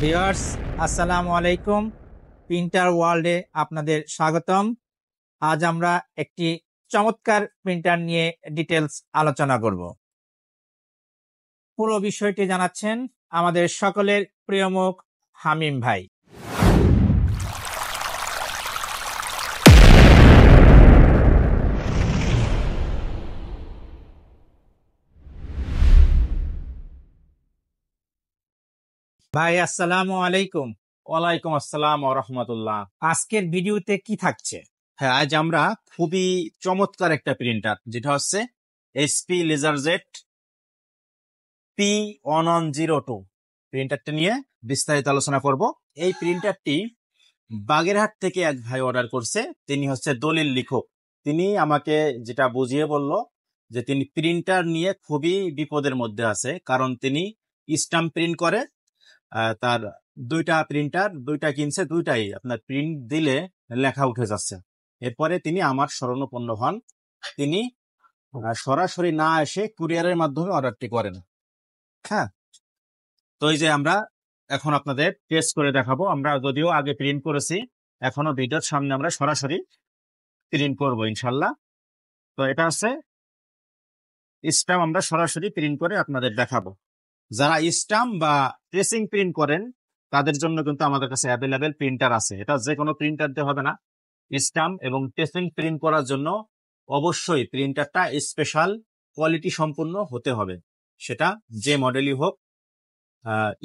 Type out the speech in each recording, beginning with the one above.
Viewers, আসসালামু আলাইকুম। Printer ওয়ার্ল্ডে আপনাদের স্বাগতম। আজ আমরা একটি চমৎকার প্রিন্টার নিয়ে ডিটেলস আলোচনা করব। পুরো বিষয়টি জানাচ্ছেন আমাদের সকলের প্রিয় মুখ হামিম ভাই। ভাই আসসালামু আলাইকুম। ওয়ালাইকুম আসসালাম ওয়া রাহমাতুল্লাহ। আজকের ভিডিওতে কি থাকছে? হ্যাঁ, আজ আমরা খুবই চমৎকার একটা প্রিন্টার, যেটা হচ্ছে এইচপি লেজারজেট P1102 প্রিন্টারটা নিয়ে বিস্তারিত আলোচনা করব। এই প্রিন্টারটি বাগেরহাট থেকে এক ভাই অর্ডার করছে। তিনি হচ্ছে দলিল লেখক। তিনি আমাকে যেটা বুঝিয়ে বলল যে তিনি প্রিন্টার নিয়ে খুবই বিপদের মধ্যে আছে, কারণ তিনি স্ট্যাম্প প্রিন্ট করে। তার দুইটা প্রিন্টার কিনছে, দুইটাই আপনার প্রিন্ট দিলে লেখা উঠে যাচ্ছে। এরপরে তিনি আমার শরণাপন্ন হন। তিনি সরাসরি না এসে কুরিয়ারের মাধ্যমে অর্ডারটি করেন। হ্যাঁ, তো এই যে আমরা এখন আপনাদের টেস্ট করে দেখাবো। আমরা যদিও আগে প্রিন্ট করেছি, এখনো ভিডিওর সামনে আমরা সরাসরি প্রিন্ট করব ইনশাল্লাহ। তো এটা হচ্ছে স্ট্যাম্প, আমরা সরাসরি প্রিন্ট করে আপনাদের দেখাবো। যারা স্ট্যাম্প বা ট্রেসিং প্রিন্ট করেন তাদের জন্য কিন্তু আমাদের কাছে অ্যাভেলেবেল প্রিন্টার আছে। এটা যে কোনো প্রিন্টার দিয়ে হবে না। স্ট্যাম্প এবং ট্রেসিং প্রিন্ট করার জন্য অবশ্যই প্রিন্টারটা স্পেশাল কোয়ালিটি সম্পূর্ণ হতে হবে। সেটা যে মডেলই হোক,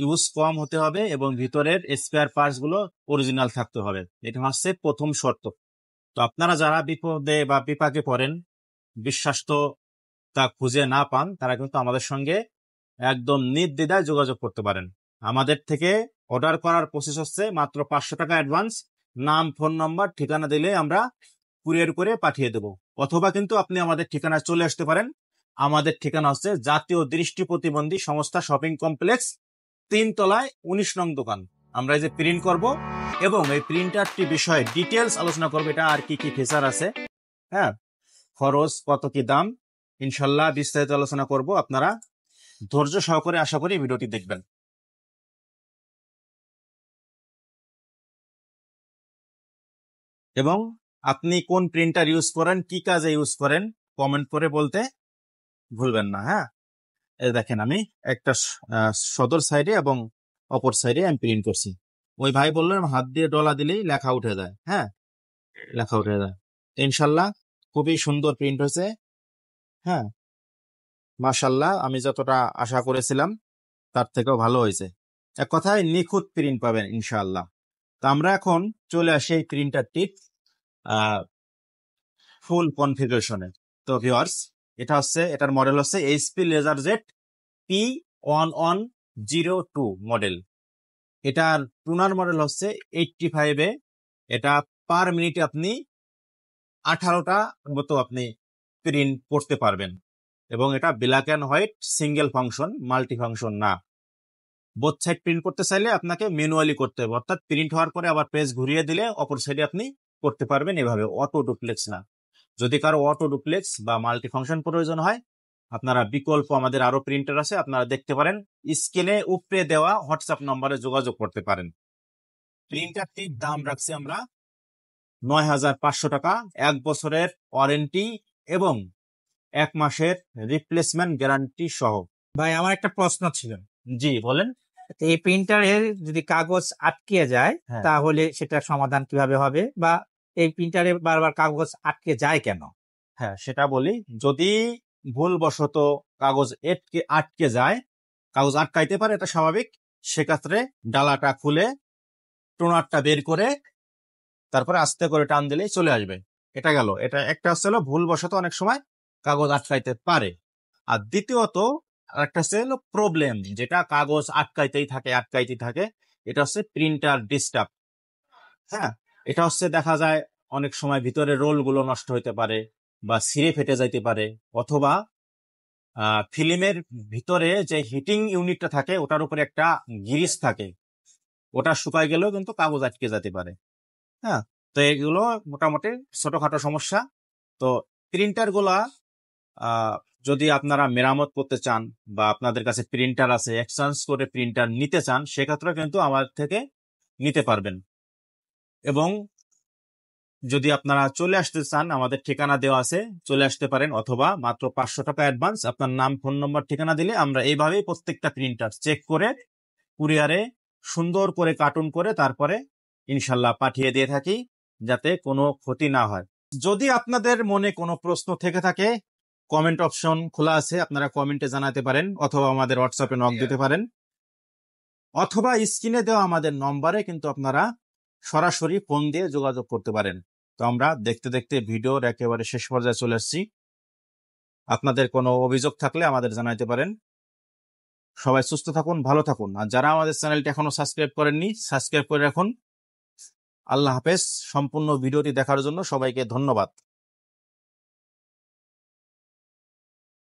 ইউজ কম হতে হবে এবং ভিতরের স্পেয়ার পার্টস গুলো অরিজিনাল থাকতে হবে। এটা হচ্ছে প্রথম শর্ত। তো আপনারা যারা বিপদে বা বিপাকে পড়েন, বিশ্বাস্ত তা খুঁজে না পান, তারা কিন্তু আমাদের সঙ্গে একদম নির্দ্বিধায় যোগাযোগ করতে পারেন। আমাদের থেকে অর্ডার করার প্রসেস হচ্ছে মাত্র 500 টাকা অ্যাডভান্স, নাম, ফোন নম্বর, ঠিকানা দিলে আমরা কুরিয়ার করে পাঠিয়ে দেব। অথবা কিন্তু আপনি আমাদের ঠিকানায় চলে আসতে পারেন। আমাদের ঠিকানা হচ্ছে জাতীয় দৃষ্টি প্রতিবন্ধী সংস্থা শপিং কমপ্লেক্স, 3 তলায় 19 নং দোকান। আমরা এই যে প্রিন্ট করব এবং এই প্রিন্টারটি বিষয়ে ডিটেলস আলোচনা করবো। এটা আর কি কি ফিচার আছে, হ্যাঁ, খরচ কত কি দাম, ইনশাল্লাহ বিস্তারিত আলোচনা করব। আপনারা ধৈর্য সহকারে আশা করি ভিডিওটি দেখবেন। এবং আপনি কোন প্রিন্টার ইউজ করেন, কি কাজে ইউজ করেন, কমেন্ট করে বলতে ভুলবেন না। হ্যাঁ, এই দেখেন আমি একটা সদর সাইডে এবং অপর সাইডে আমি প্রিন্ট করছি। ওই ভাই বললেন হাত দিয়ে ডলা দিলেই লেখা উঠে যায়। হ্যাঁ, লেখা উঠে যায়। ইনশাল্লাহ খুবই সুন্দর প্রিন্ট হয়েছে। হ্যাঁ, মাশাল্লাহ, আমি যতটা আশা করেছিলাম তার থেকেও ভালো হয়েছে। এক কথায় নিখুঁত প্রিন্ট পাবেন ইনশাআল্লাহ। তো আমরা এখন চলে আসি এই প্রিন্টারটির ফুল কনফিগারেশনে। তো ভিউয়ার্স, এটার মডেল হচ্ছে এইচপি লেজারজেট P1102 মডেল। এটার টুনার মডেল হচ্ছে 85 এ। এটা পার মিনিটে আপনি 18টা মতো আপনি প্রিন্ট করতে পারবেন। এবং এটা black and white single function, multi function না। বোথ সাইড প্রিন্ট করতে চাইলে আপনাকে ম্যানুয়ালি করতে হবে, অর্থাৎ প্রিন্ট হওয়ার পরে আবার পেজ ঘুরিয়ে দিলে অপর সাইডে আপনি করতে পারবেন এভাবে, অটো ডুপ্লেক্স না। যদি কারো অটো ডুপ্লেক্স বা মাল্টি ফাংশন প্রয়োজন হয়, আপনারা বিকল্প আমাদের আরো প্রিন্টার আছে, আপনারা দেখতে পারেন। স্ক্রিনে উপরে দেওয়া হোয়াটসঅ্যাপ নম্বরে যোগাযোগ করতে পারেন। প্রিন্টারটির দাম রাখছি আমরা 9,500 টাকা, 1 বছরের ওয়ারেন্টি এবং 1 মাসের রিপ্লেসমেন্ট গ্যারান্টি সহ। ভাই, আমার একটা প্রশ্ন ছিল। জি বলেন। এই প্রিন্টারের যদি কাগজ আটকে যায়, হ্যাঁ, তাহলে সেটার সমাধান কিভাবে হবে, বা এই প্রিন্টারে বারবার কাগজ আটকে যায় কেন? হ্যাঁ, সেটা বলি। যদি ভুলবশত কাগজ আটকে যায়, কাগজ আটকাইতে পারে, এটা স্বাভাবিক। সেক্ষেত্রে ডালাটা খুলে টোনারটা বের করে তারপরে আস্তে করে টান দিলেই চলে আসবে। এটা গেল। এটা একটা হচ্ছে হলো ভুলবশত অনেক সময় কাগজ আটকাইতে পারে। আর দ্বিতীয়ত একটা হচ্ছে হলো প্রবলেম, যেটা কাগজ আটকাইতেই থাকে। এটা হচ্ছে প্রিন্টার ডিস্টার্ব। হ্যাঁ, এটা হচ্ছে দেখা যায় অনেক সময় ভিতরে রোল গুলো নষ্ট হইতে পারে বা ছিঁড়ে ফেটে যাইতে পারে, অথবা ফিল্মের ভিতরে যে হিটিং ইউনিটটা থাকে ওটার উপরে একটা গ্রিস থাকে, ওটা শুকায় গেলেও কিন্তু কাগজ আটকে যেতে পারে। হ্যাঁ, তো এগুলো মোটামুটি ছোটখাটো সমস্যা। তো প্রিন্টার গুলা যদি আপনারা মেরামত করতে চান বা আপনাদের কাছে প্রিন্টার আছে এক্সচেঞ্জ করে প্রিন্টার নিতে চান, সেক্ষেত্রে কিন্তু আমার থেকে নিতে পারবেন। এবং যদি আপনারা চলে আসতে চান, আমাদের ঠিকানা দেওয়া আছে, চলে আসতে পারেন, অথবা মাত্র 500 টাকা অ্যাডভান্স, আপনার নাম, ফোন নম্বর, ঠিকানা দিলে আমরা এইভাবেই প্রত্যেকটা প্রিন্টার চেক করে কুরিয়ারে সুন্দর করে কার্টুন করে তারপরে ইনশাল্লাহ পাঠিয়ে দিয়ে থাকি, যাতে কোনো ক্ষতি না হয়। যদি আপনাদের মনে কোনো প্রশ্ন থেকে থাকে, কমেন্ট অপশন খোলা আছে, আপনারা কমেন্টে জানাতে পারেন, অথবা আমাদের হোয়াটসঅ্যাপে নক দিতে পারেন, অথবা স্ক্রিনে দেওয়া আমাদের নম্বরে কিন্তু আপনারা সরাসরি ফোন দিয়ে যোগাযোগ করতে পারেন। তো আমরা দেখতে দেখতে ভিডিওর একেবারে শেষ পর্যায়ে চলে আসছি। আপনাদের কোনো অভিযোগ থাকলে আমাদের জানাতে পারেন। সবাই সুস্থ থাকুন, ভালো থাকুন, আর যারা আমাদের চ্যানেলটি এখনো সাবস্ক্রাইব করেননি, সাবস্ক্রাইব করে রাখুন। আল্লাহ হাফেজ। সম্পূর্ণ ভিডিওটি দেখার জন্য সবাইকে ধন্যবাদ।